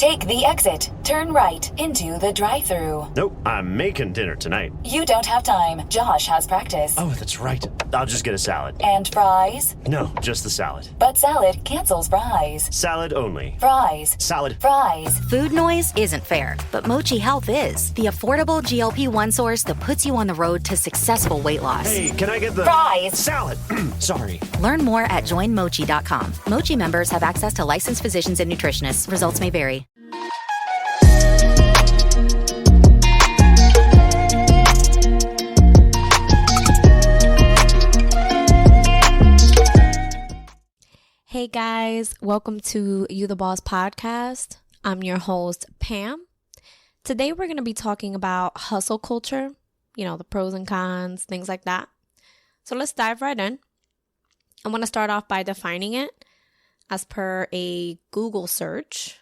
Take the exit. Turn right into the drive-thru. Nope, I'm making dinner tonight. You don't have time. Josh has practice. Oh, that's right. I'll just get a salad. And fries? No, just the salad. But salad cancels fries. Salad only. Fries. Salad. Fries. Food noise isn't fair, but Mochi Health is. The affordable GLP-1 source that puts you on the road to successful weight loss. Hey, can I get the... Fries. Salad. Sorry. Learn more at joinmochi.com. Mochi members have access to licensed physicians and nutritionists. Results may vary. Hey guys, welcome to You the Boss podcast. I'm your host, Pam. Today we're going to be talking about hustle culture, the pros and cons, things like that. So let's dive right in. I want to start off by defining it as per a Google search.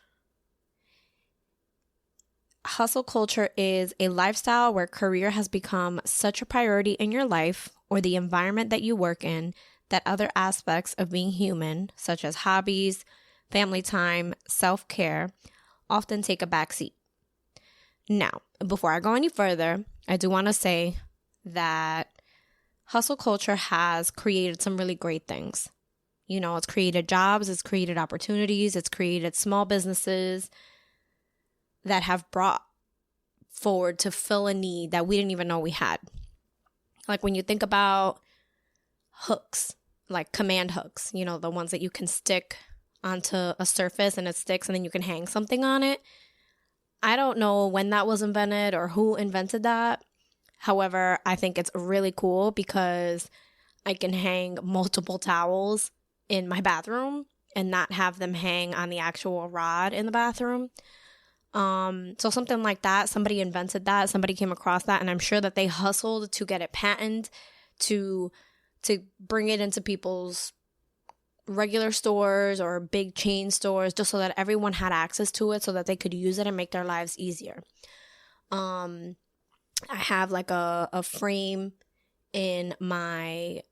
Hustle culture is a lifestyle where career has become such a priority in your life or the environment that you work in that other aspects of being human, such as hobbies, family time, self-care, often take a backseat. Now, before I go any further, I do want to say that hustle culture has created some really great things. It's created jobs, it's created opportunities, it's created small businesses that have brought forward to fill a need that we didn't even know we had. Like when you think about hooks, like command hooks, the ones that you can stick onto a surface and it sticks and then you can hang something on it. I don't know when that was invented or who invented that. However, I think it's really cool because I can hang multiple towels in my bathroom and not have them hang on the actual rod in the bathroom. So something like that, somebody invented that, somebody came across that, and I'm sure that they hustled to get it patented, to bring it into people's regular stores or big chain stores just so that everyone had access to it so that they could use it and make their lives easier. I have like a frame in my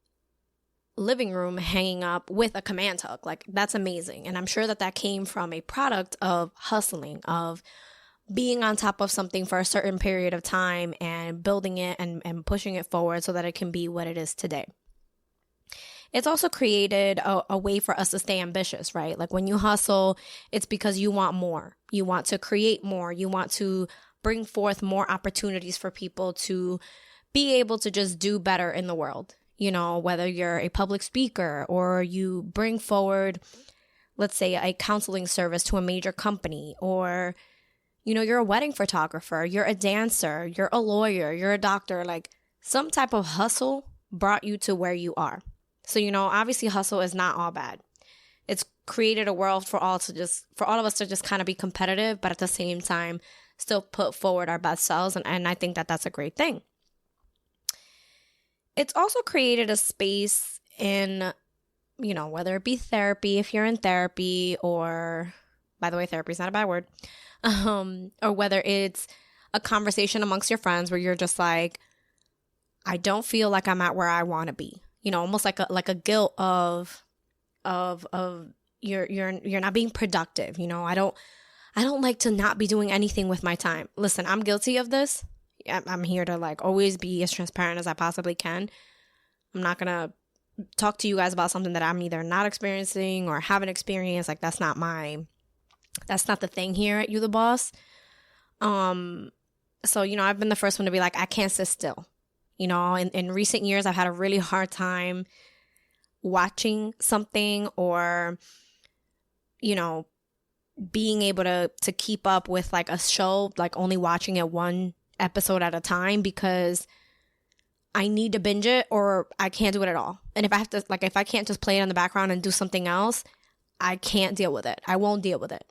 living room hanging up with a command hook. Like that's amazing. And I'm sure that came from a product of hustling, of being on top of something for a certain period of time and building it and pushing it forward so that it can be what it is today. It's also created a way for us to stay ambitious, right? Like when you hustle, it's because you want more. You want to create more. You want to bring forth more opportunities for people to be able to just do better in the world. Whether you're a public speaker or you bring forward, let's say, a counseling service to a major company, or, you're a wedding photographer, you're a dancer, you're a lawyer, you're a doctor, like some type of hustle brought you to where you are. So, obviously hustle is not all bad. It's created a world for all of us to just kind of be competitive, but at the same time, still put forward our best selves. And I think that that's a great thing. It's also created a space in, whether it be therapy, if you're in therapy, or, by the way, therapy is not a bad word, or whether it's a conversation amongst your friends where you're just like, I don't feel like I'm at where I want to be. Almost like a guilt of you're not being productive. I don't like to not be doing anything with my time. Listen, I'm guilty of this. I'm here to always be as transparent as I possibly can. I'm not going to talk to you guys about something that I'm either not experiencing or haven't experienced. That's not the thing here at You the Boss. So, I've been the first one to be like, I can't sit still. In recent years, I've had a really hard time watching something or, being able to keep up with a show, only watching it one episode at a time because I need to binge it or I can't do it at all. And if I have to, if I can't just play it in the background and do something else, I can't deal with it. I won't deal with it.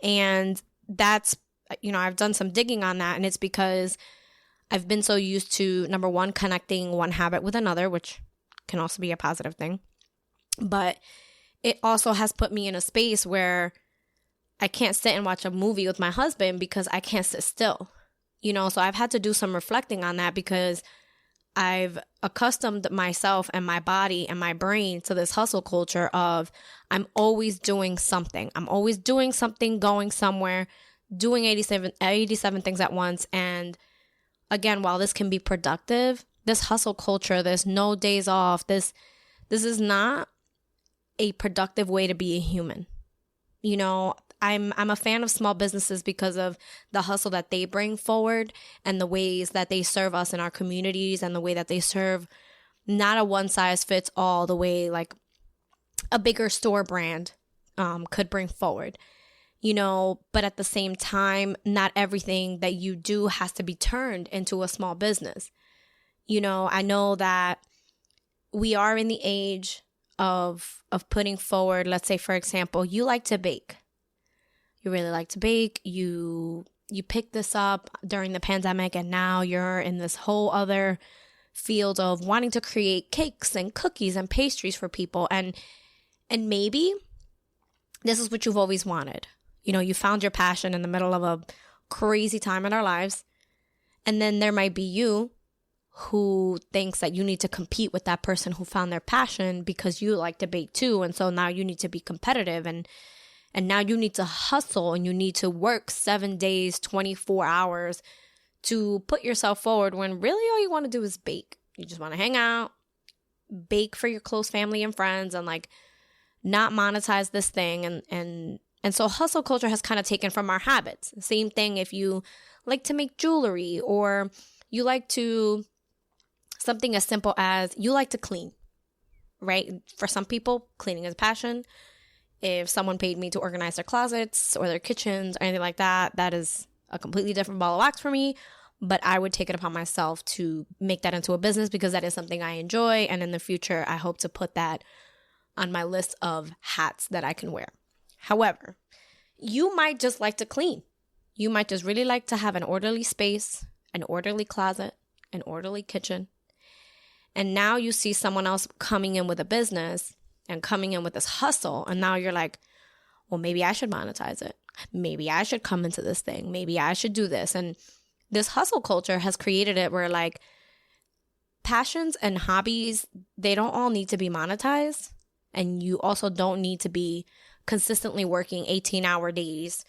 And that's, I've done some digging on that, and it's because I've been so used to, number one, connecting one habit with another, which can also be a positive thing. But it also has put me in a space where I can't sit and watch a movie with my husband because I can't sit still. So I've had to do some reflecting on that because I've accustomed myself and my body and my brain to this hustle culture of I'm always doing something. I'm always doing something, going somewhere, doing 87 things at once. And again, while this can be productive, this hustle culture, there's no days off. This is not a productive way to be a human. You know, I'm a fan of small businesses because of the hustle that they bring forward and the ways that they serve us in our communities and the way that they serve not a one size fits all the way like a bigger store brand could bring forward. You know, but at the same time, not everything that you do has to be turned into a small business. You know, I know that we are in the age of putting forward, let's say, for example, you like to bake. You really like to bake. You picked this up during the pandemic and now you're in this whole other field of wanting to create cakes and cookies and pastries for people. And maybe this is what you've always wanted. You know, you found your passion in the middle of a crazy time in our lives. And then there might be you who thinks that you need to compete with that person who found their passion because you like to bake too. And so now you need to be competitive and now you need to hustle and you need to work 7 days, 24 hours to put yourself forward when really all you want to do is bake. You just want to hang out, bake for your close family and friends and like not monetize this thing. And so hustle culture has kind of taken from our habits. Same thing if you like to make jewelry or you like to, something as simple as you like to clean, right? For some people, cleaning is a passion. If someone paid me to organize their closets or their kitchens or anything like that, that is a completely different ball of wax for me. But I would take it upon myself to make that into a business because that is something I enjoy. And in the future, I hope to put that on my list of hats that I can wear. However, you might just like to clean. You might just really like to have an orderly space, an orderly closet, an orderly kitchen. And now you see someone else coming in with a business and coming in with this hustle. And now you're like, well, maybe I should monetize it. Maybe I should come into this thing. Maybe I should do this. And this hustle culture has created it where like passions and hobbies, they don't all need to be monetized. And you also don't need to be consistently working 18-hour days,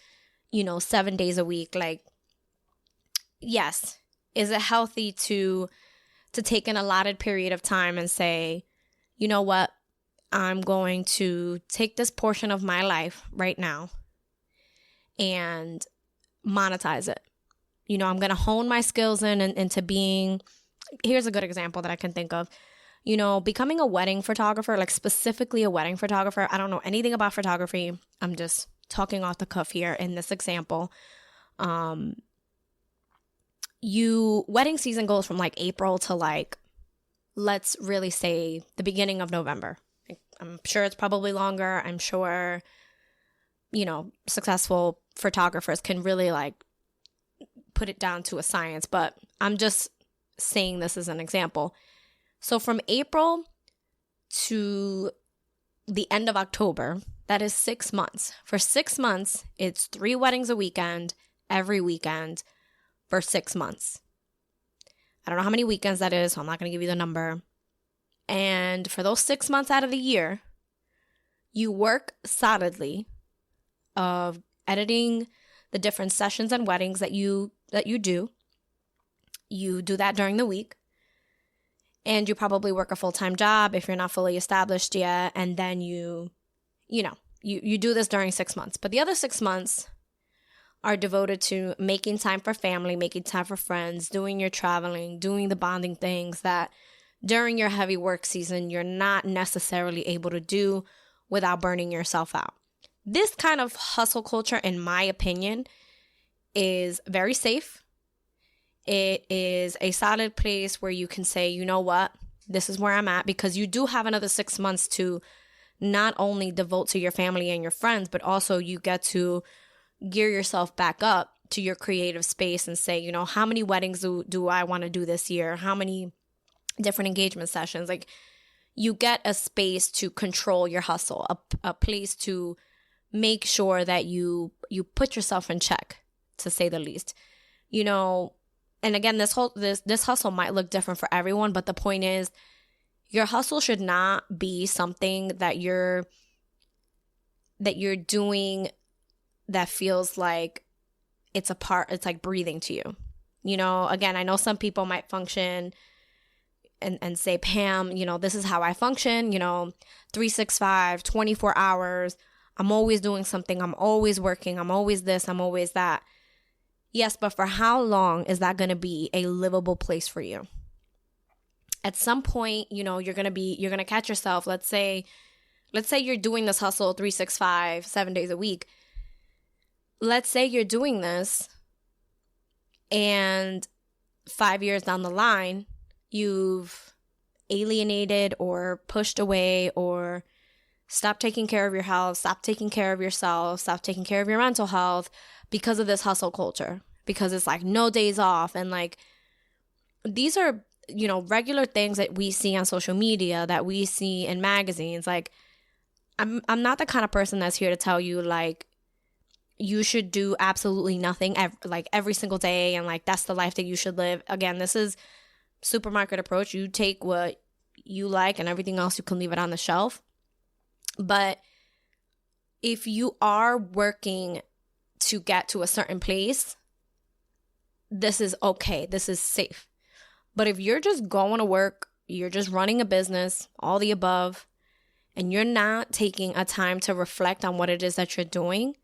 7 days a week. Like, yes, is it healthy to take an allotted period of time and say, you know what, I'm going to take this portion of my life right now and monetize it. I'm going to hone my skills into being, here's a good example that I can think of. Becoming a wedding photographer, like specifically a wedding photographer. I don't know anything about photography. I'm just talking off the cuff here in this example. Wedding season goes from like April to like, let's really say the beginning of November. I'm sure it's probably longer. I'm sure, successful photographers can really like put it down to a science, but I'm just saying this as an example. So from April to the end of October, that is 6 months. For 6 months, it's 3 weddings a weekend, every weekend for 6 months. I don't know how many weekends that is, so I'm not going to give you the number. And for those 6 months out of the year, you work solidly of editing the different sessions and weddings that you do. You do that during the week. And you probably work a full-time job if you're not fully established yet. And then you do this during 6 months. But the other 6 months are devoted to making time for family, making time for friends, doing your traveling, doing the bonding things that during your heavy work season, you're not necessarily able to do without burning yourself out. This kind of hustle culture, in my opinion, is very safe. It is a solid place where you can say, you know what, this is where I'm at, because you do have another 6 months to not only devote to your family and your friends, but also you get to gear yourself back up to your creative space and say, how many weddings do I want to do this year? How many different engagement sessions? Like, you get a space to control your hustle, a place to make sure that you put yourself in check, to say the least. and again, this hustle might look different for everyone, but the point is, your hustle should not be something that you're doing that feels like it's like breathing to you. You know, again, I know some people might function and say, Pam, you know, this is how I function, you know, 365, 24 hours. I'm always doing something. I'm always working. I'm always this. I'm always that. Yes, but for how long is that going to be a livable place for you? At some point, you know, you're going to catch yourself. Let's say you're doing this hustle 365, 7 days a week. Let's say you're doing this and 5 years down the line, you've alienated or pushed away or stopped taking care of your health, stopped taking care of yourself, stopped taking care of your mental health because of this hustle culture, because it's like no days off. And like, these are, you know, regular things that we see on social media, that we see in magazines. Like, I'm not the kind of person that's here to tell you like you should do absolutely nothing every single day and like that's the life that you should live. Again, this is supermarket approach. You take what you like and everything else you can leave it on the shelf. But if you are working to get to a certain place, this is okay. This is safe. But if you're just going to work, you're just running a business, all the above, and you're not taking a time to reflect on what it is that you're doing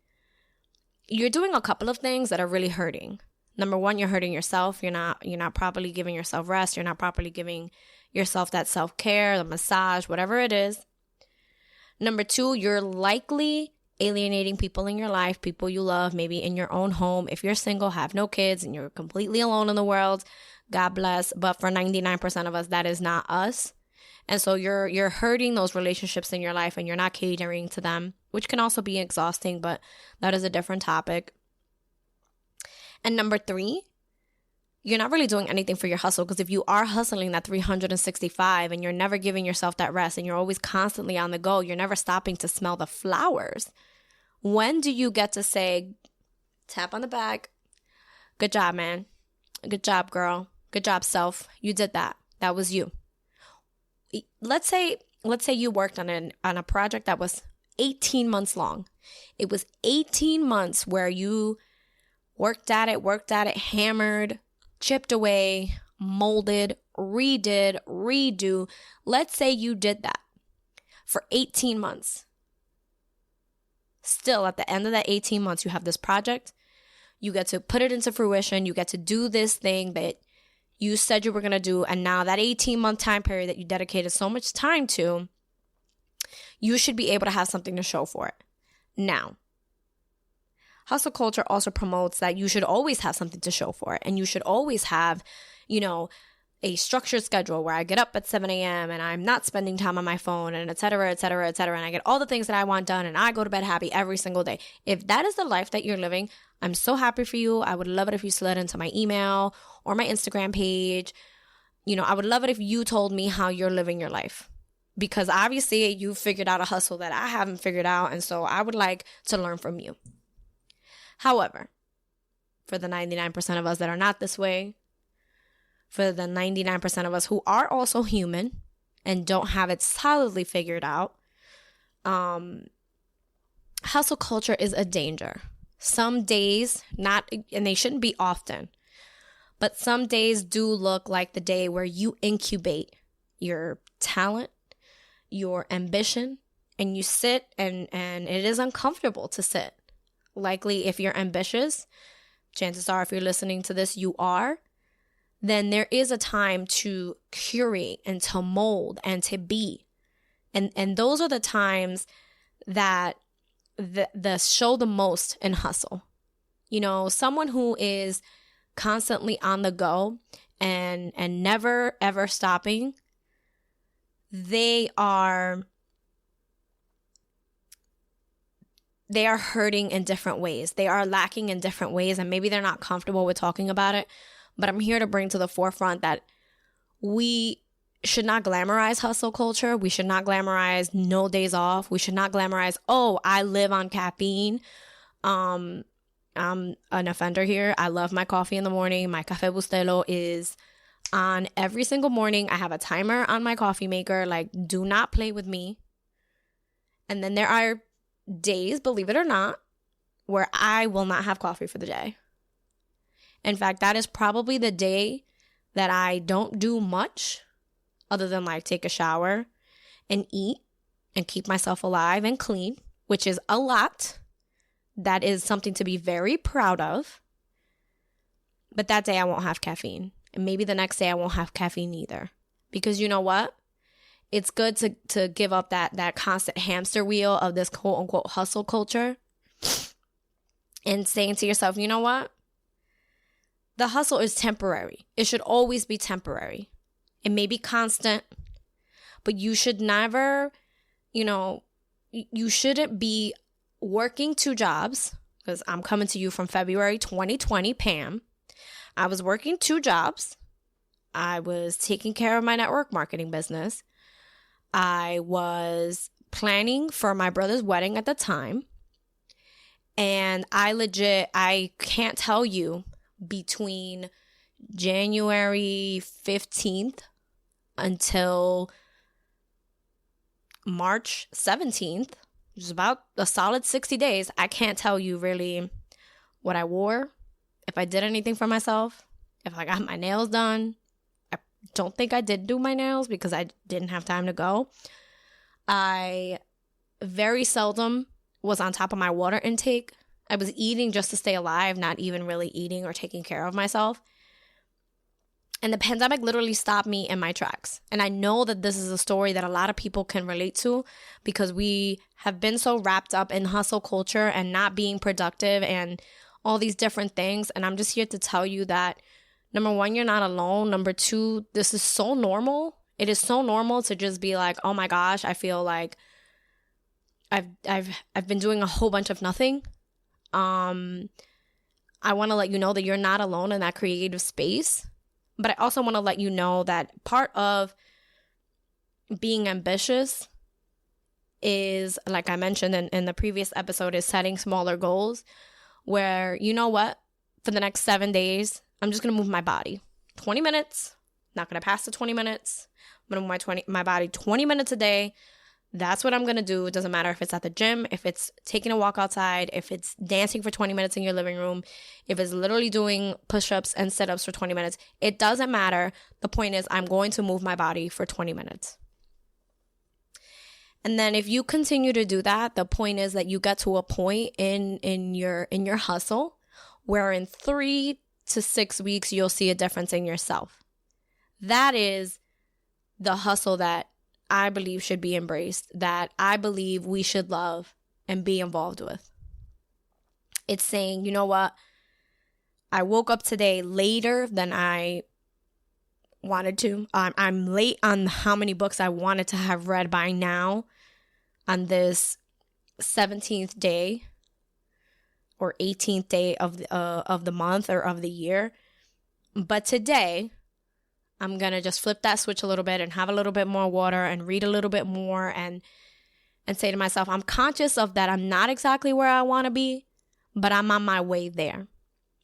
a couple of things that are really hurting. Number one, you're hurting yourself. You're not properly giving yourself rest. You're not properly giving yourself that self-care, the massage, whatever it is. Number two, you're likely alienating people in your life, people you love, maybe in your own home. If you're single, have no kids, and you're completely alone in the world, God bless. But for 99% of us, that is not us. And so you're hurting those relationships in your life and you're not catering to them, which can also be exhausting, but that is a different topic. And number three, you're not really doing anything for your hustle, because if you are hustling that 365 and you're never giving yourself that rest and you're always constantly on the go, you're never stopping to smell the flowers. When do you get to say, tap on the back, good job, man. Good job, girl. Good job, self. You did that. That was you. Let's say you worked on a project that was 18 months long. It was 18 months where you worked at it, hammered, chipped away, molded, redid, redo. Let's say you did that for 18 months. Still, at the end of that 18 months, you have this project. You get to put it into fruition. You get to do this thing that you said you were going to do. And now that 18-month time period that you dedicated so much time to, you should be able to have something to show for it. Now, hustle culture also promotes that you should always have something to show for it. And you should always have, you know, a structured schedule where I get up at 7 a.m. and I'm not spending time on my phone and et cetera, et cetera, et cetera. And I get all the things that I want done and I go to bed happy every single day. If that is the life that you're living, I'm so happy for you. I would love it if you slid into my email or my Instagram page. You know, I would love it if you told me how you're living your life, because obviously you figured out a hustle that I haven't figured out. And so I would like to learn from you. However, for the 99% of us that are not this way, for the 99% of us who are also human and don't have it solidly figured out, hustle culture is a danger. Some days, and they shouldn't be often, but some days do look like the day where you incubate your talent, your ambition, and you sit and it is uncomfortable to sit. Likely, if you're ambitious, chances are if you're listening to this, you are, then there is a time to curate and to mold and to be. And those are the times that the show the most in hustle. You know, someone who is constantly on the go and never ever stopping, they are hurting in different ways. They are lacking in different ways, and maybe they're not comfortable with talking about it. But I'm here to bring to the forefront that we should not glamorize hustle culture. We should not glamorize no days off. We should not glamorize, oh, I live on caffeine. I'm an offender here. I love my coffee in the morning. My Café Bustelo is on every single morning. I have a timer on my coffee maker. Like, do not play with me. And then there are days, believe it or not, where I will not have coffee for the day. In fact, that is probably the day that I don't do much other than like take a shower and eat and keep myself alive and clean, which is a lot. That is something to be very proud of. But that day I won't have caffeine. And maybe the next day I won't have caffeine either. Because you know what? It's good to give up that constant hamster wheel of this quote unquote hustle culture. And saying to yourself, you know what? The hustle is temporary. It should always be temporary. It may be constant, but you should never, you shouldn't be working 2 jobs, because I'm coming to you from February 2020, Pam. I was working 2 jobs. I was taking care of my network marketing business. I was planning for my brother's wedding at the time. And I can't tell you, between January 15th until March 17th, which is about a solid 60 days, I can't tell you really what I wore, if I did anything for myself, if I got my nails done. I don't think I did do my nails because I didn't have time to go. I very seldom was on top of my water intake. I was eating just to stay alive, not even really eating or taking care of myself. And the pandemic literally stopped me in my tracks. And I know that this is a story that a lot of people can relate to because we have been so wrapped up in hustle culture and not being productive and all these different things. And I'm just here to tell you that, number 1, you're not alone. Number 2, this is so normal. It is so normal to just be like, oh my gosh, I feel like I've been doing a whole bunch of nothing. I want to let you know that you're not alone in that creative space. But I also want to let you know that part of being ambitious is, like I mentioned in the previous episode, is setting smaller goals where, you know what, for the next 7 days, I'm just going to move my body 20 minutes, not going to pass the 20 minutes. I'm going to move my body 20 minutes a day. That's what I'm going to do. It doesn't matter if it's at the gym, if it's taking a walk outside, if it's dancing for 20 minutes in your living room, if it's literally doing push-ups and sit-ups for 20 minutes. It doesn't matter. The point is I'm going to move my body for 20 minutes. And then if you continue to do that, the point is that you get to a point in your hustle where in 3 to 6 weeks, you'll see a difference in yourself. That is the hustle that I believe should be embraced, that I believe we should love and be involved with. It's saying, you know what? I woke up today later than I wanted to. I'm late on how many books I wanted to have read by now on this 17th day or 18th day of the month or of the year. But today, I'm going to just flip that switch a little bit and have a little bit more water and read a little bit more and say to myself, I'm conscious of that. I'm not exactly where I want to be, but I'm on my way there.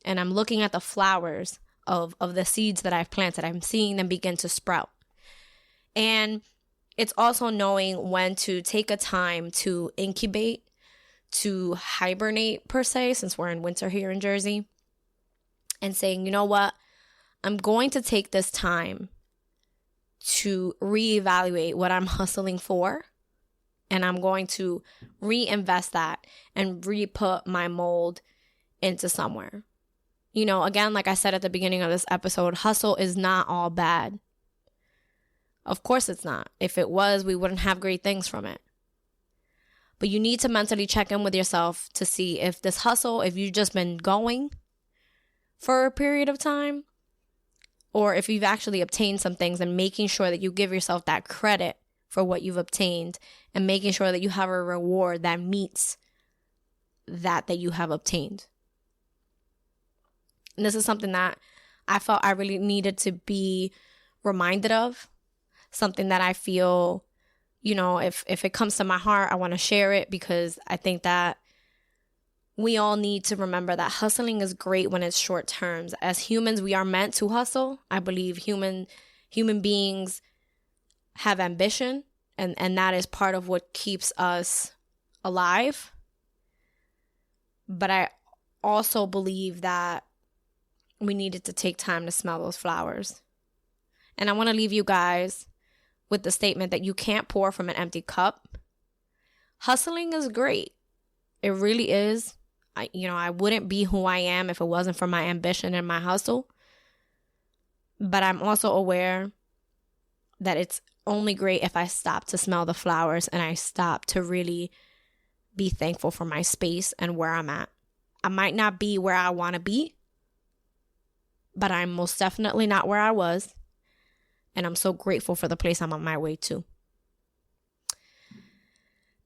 And I'm looking at the flowers of the seeds that I've planted. I'm seeing them begin to sprout. And it's also knowing when to take a time to incubate, to hibernate per se, since we're in winter here in Jersey, and saying, you know what? I'm going to take this time to reevaluate what I'm hustling for, and I'm going to reinvest that and re-put my mold into somewhere. You know, again, like I said at the beginning of this episode, hustle is not all bad. Of course it's not. If it was, we wouldn't have great things from it. But you need to mentally check in with yourself to see if this hustle, if you've just been going for a period of time, or if you've actually obtained some things, and making sure that you give yourself that credit for what you've obtained and making sure that you have a reward that meets that you have obtained. And this is something that I felt I really needed to be reminded of, something that I feel, you know, if it comes to my heart, I want to share it because I think that we all need to remember that hustling is great when it's short terms. As humans, we are meant to hustle. I believe human beings have ambition, and that is part of what keeps us alive. But I also believe that we needed to take time to smell those flowers. And I want to leave you guys with the statement that you can't pour from an empty cup. Hustling is great. It really is. I wouldn't be who I am if it wasn't for my ambition and my hustle. But I'm also aware that it's only great if I stop to smell the flowers and I stop to really be thankful for my space and where I'm at. I might not be where I want to be, but I'm most definitely not where I was. And I'm so grateful for the place I'm on my way to.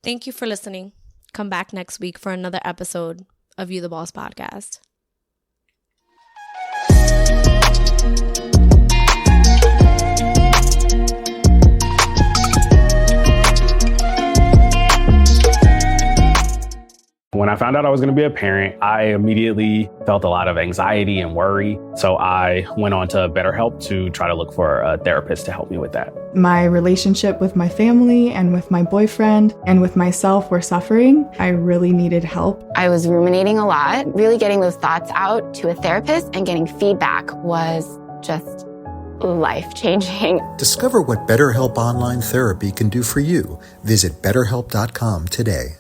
Thank you for listening. Come back next week for another episode of You the Boss podcast. When I found out I was going to be a parent, I immediately felt a lot of anxiety and worry. So I went on to BetterHelp to try to look for a therapist to help me with that. My relationship with my family and with my boyfriend and with myself were suffering. I really needed help. I was ruminating a lot. Really getting those thoughts out to a therapist and getting feedback was just life-changing. Discover what BetterHelp Online Therapy can do for you. Visit BetterHelp.com today.